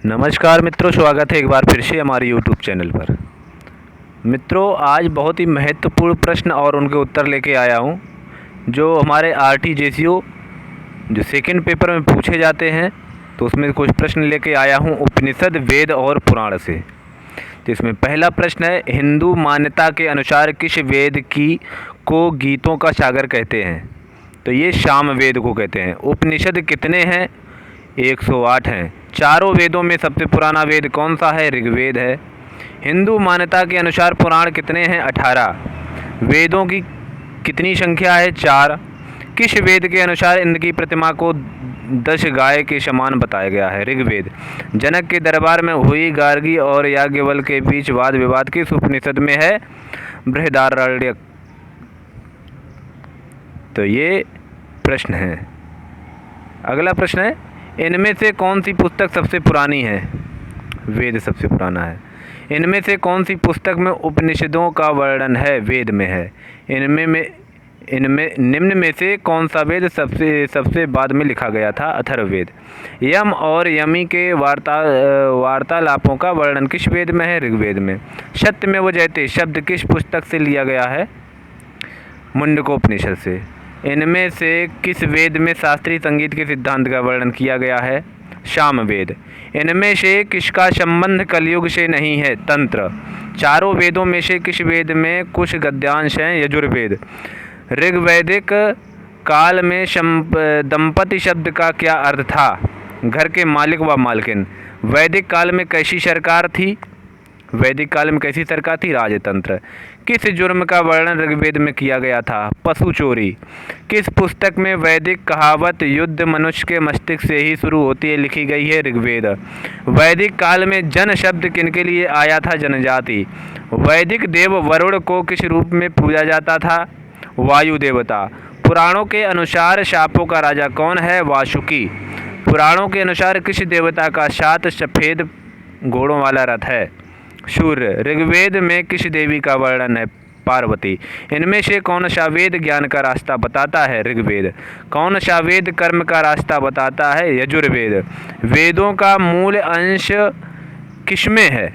नमस्कार मित्रों, स्वागत है एक बार फिर से हमारे YouTube चैनल पर। मित्रों, आज बहुत ही महत्वपूर्ण प्रश्न और उनके उत्तर लेके आया हूँ, जो हमारे RTJCO जो सेकंड पेपर में पूछे जाते हैं। तो उसमें कुछ प्रश्न लेके आया हूँ उपनिषद, वेद और पुराण से। तो इसमें पहला प्रश्न है, हिंदू मान्यता के अनुसार किस वेद को गीतों का सागर कहते हैं? तो ये साम वेद को कहते हैं। उपनिषद कितने हैं? 108 हैं। चारों वेदों में सबसे पुराना वेद कौन सा है? ऋग्वेद है। हिंदू मान्यता के अनुसार पुराण कितने हैं? 18। वेदों की कितनी संख्या है? 4। किस वेद के अनुसार इंद्र की प्रतिमा को 10 गाय के समान बताया गया है? ऋग्वेद। जनक के दरबार में हुई गार्गी और याज्ञवल्क्य के बीच वाद विवाद किस उपनिषद में है? बृहदारण्यक। तो ये प्रश्न है। अगला प्रश्न है, इनमें से कौन सी पुस्तक सबसे पुरानी है? वेद सबसे पुराना है। इनमें से कौन सी पुस्तक में उपनिषदों का वर्णन है? वेद में है। इनमें निम्न में से कौन सा वेद सबसे बाद में लिखा गया था? अथर्ववेद। यम और यमी के वार्तालापों का वर्णन किस वेद में है? ऋग्वेद में। सत्यमेव जयते शब्द किस पुस्तक से लिया गया है? मुंडकोपनिषद से। इनमें से किस वेद में शास्त्रीय संगीत के सिद्धांत का वर्णन किया गया है? सामवेद। इनमें से किसका संबंध कलयुग से नहीं है? तंत्र। चारों वेदों में से किस वेद में कुछ गद्यांश हैं? यजुर्वेद। ऋग्वैदिक काल में दंपति शब्द का क्या अर्थ था? घर के मालिक व मालकिन। वैदिक काल में कैसी सरकार थी? वैदिक काल में कैसी सरकार थी? राजतंत्र। किस जुर्म का वर्णन ऋग्वेद में किया गया था? पशु चोरी। किस पुस्तक में वैदिक कहावत युद्ध मनुष्य के मस्तिष्क से ही शुरू होती है लिखी गई है? ऋग्वेद। वैदिक काल में जन शब्द किनके लिए आया था? जनजाति। वैदिक देव वरुण को किस रूप में पूजा जाता था? वायु देवता। पुराणों के अनुसार शापों का राजा कौन है? वासुकी। पुराणों के अनुसार किस देवता का 7 सफ़ेद घोड़ों वाला रथ है? सूर्य। ऋग्वेद में किस देवी का वर्णन है? पार्वती। इनमें से कौन सा वेद ज्ञान का रास्ता बताता है? ऋग्वेद। कौन सा वेद कर्म का रास्ता बताता है? यजुर्वेद। वेदों का मूल अंश किसमें है?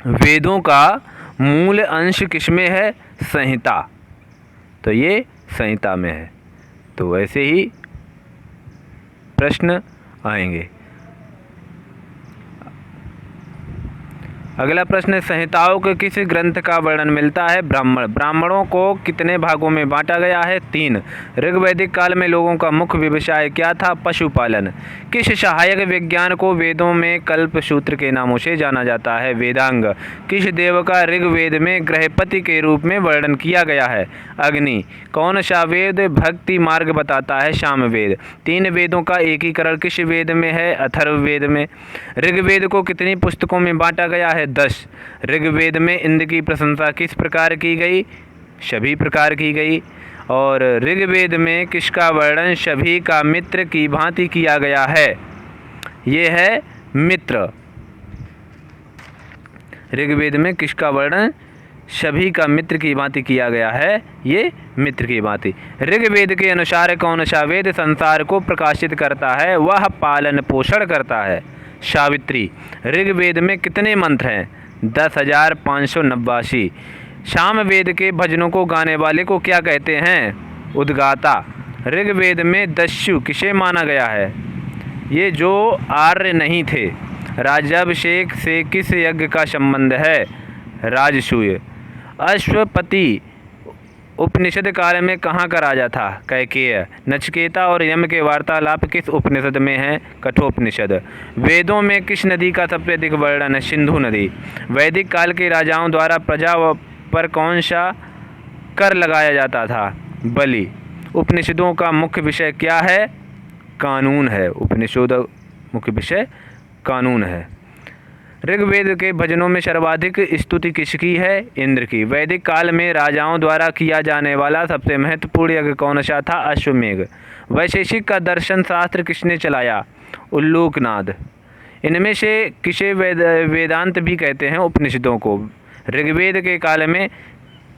वेदों का मूल अंश किसमें है? संहिता। तो ये संहिता में है। तो ऐसे ही प्रश्न आएंगे। अगला प्रश्न है, संहिताओं के किस ग्रंथ का वर्णन मिलता है? ब्राह्मण। ब्राह्मणों को कितने भागों में बांटा गया है? 3। ऋग्वैदिक काल में लोगों का मुख्य व्यवसाय क्या था? पशुपालन। किस सहायक विज्ञान को वेदों में कल्पसूत्र के नामों से जाना जाता है? वेदांग। किस देव का ऋग्वेद में गृहपति के रूप में वर्णन किया गया है? अग्नि। कौन सा वेद भक्ति मार्ग बताता है? सामवेद। 3 वेदों का एकीकरण किस वेद में है? अथर्ववेद में। ऋग्वेद को कितनी पुस्तकों में बांटा गया है? 10। ऋग्वेद में इंद्र की प्रशंसा किस प्रकार की गई? सभी प्रकार की गई। और ऋग्वेद में किसका वर्णन सभी का मित्र की भांति किया गया है? ये है मित्र। ऋग्वेद में किसका वर्णन सभी का मित्र की भांति किया गया है? ये मित्र की भांति। ऋग्वेद के अनुसार कौन सा वेद संसार को प्रकाशित करता है? वह पालन पोषण करता है। सावित्री। ऋग्वेद में कितने मंत्र हैं? 10,589। सामवेद के भजनों को गाने वाले को क्या कहते हैं? उद्गाता। ऋग्वेद में दस्यु किसे माना गया है? ये जो आर्य नहीं थे। राज्याभिषेक से किस यज्ञ का संबंध है? राजसूय। अश्वपति उपनिषद काल में कहाँ का राजा था? कैकेय। नचिकेता और यम के वार्तालाप किस उपनिषद में है? कठोपनिषद। वेदों में किस नदी का सबसे अधिक वर्णन है? सिंधु नदी। वैदिक काल के राजाओं द्वारा प्रजा पर कौन सा कर लगाया जाता था? बलि। उपनिषदों का मुख्य विषय क्या है? कानून है। उपनिषद मुख्य विषय कानून है। ऋग्वेद के भजनों में सर्वाधिक स्तुति किसकी है? इंद्र की। वैदिक काल में राजाओं द्वारा किया जाने वाला सबसे महत्वपूर्ण यज्ञ कौन सा था? अश्वमेघ। वैशेषिक का दर्शन शास्त्र किसने चलाया? उल्लूकनाद। इनमें से किसे वेदांत भी कहते हैं? उपनिषदों को। ऋग्वेद के काल में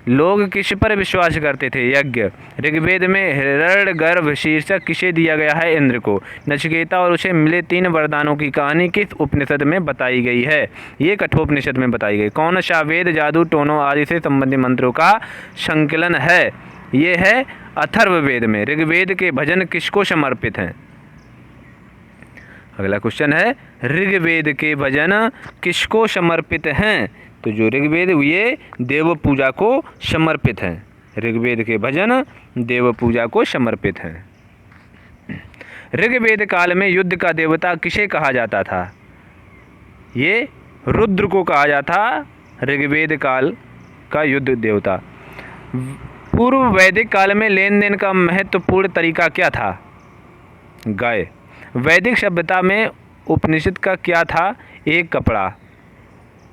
लोग किस पर विश्वास करते थे? यज्ञ। ऋग्वेद में हिरण्यगर्भ शीर्षक किसे दिया गया है? इंद्र को। नचिकेता और उसे मिले 3 वरदानों की कहानी किस उपनिषद में बताई गई है? ये कठोपनिषद में बताई गई। कौन सा वेद जादू टोनों आदि से संबंधित मंत्रों का संकलन है? ये है अथर्ववेद में। ऋग्वेद के भजन किसको समर्पित हैं? अगला क्वेश्चन है, ऋग्वेद के भजन किसको समर्पित हैं? तो जो ऋग्वेद ये देव पूजा को समर्पित हैं। ऋग्वेद के भजन देव पूजा को समर्पित हैं। ऋग्वेद काल में युद्ध का देवता किसे कहा जाता था? ये रुद्र को कहा जाता। ऋग्वेद काल का युद्ध देवता। पूर्व वैदिक काल में लेन देन का महत्वपूर्ण तरीका क्या था? गाय। वैदिक सभ्यता में उपनिषद का क्या था? एक कपड़ा।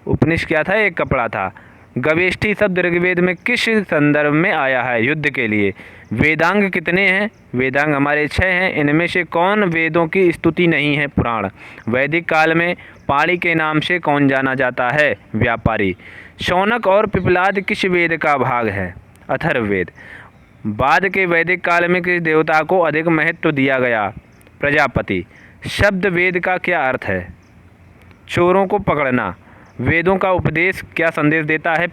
उपनिषद क्या था? एक कपड़ा था। गवेष्ठी शब्द ऋग्वेद में किस संदर्भ में आया है? युद्ध के लिए। वेदांग कितने हैं? वेदांग हमारे 6 हैं। इनमें से कौन वेदों की स्तुति नहीं है? पुराण। वैदिक काल में पाणी के नाम से कौन जाना जाता है? व्यापारी। शौनक और पिपलाद किस वेद का भाग है? अथर्ववेद। बाद के वैदिक काल में किस देवता को अधिक महत्व दिया गया? प्रजापति। शब्द वेद का क्या अर्थ है? चोरों को पकड़ना। वेदों का उपदेश क्या संदेश देता है?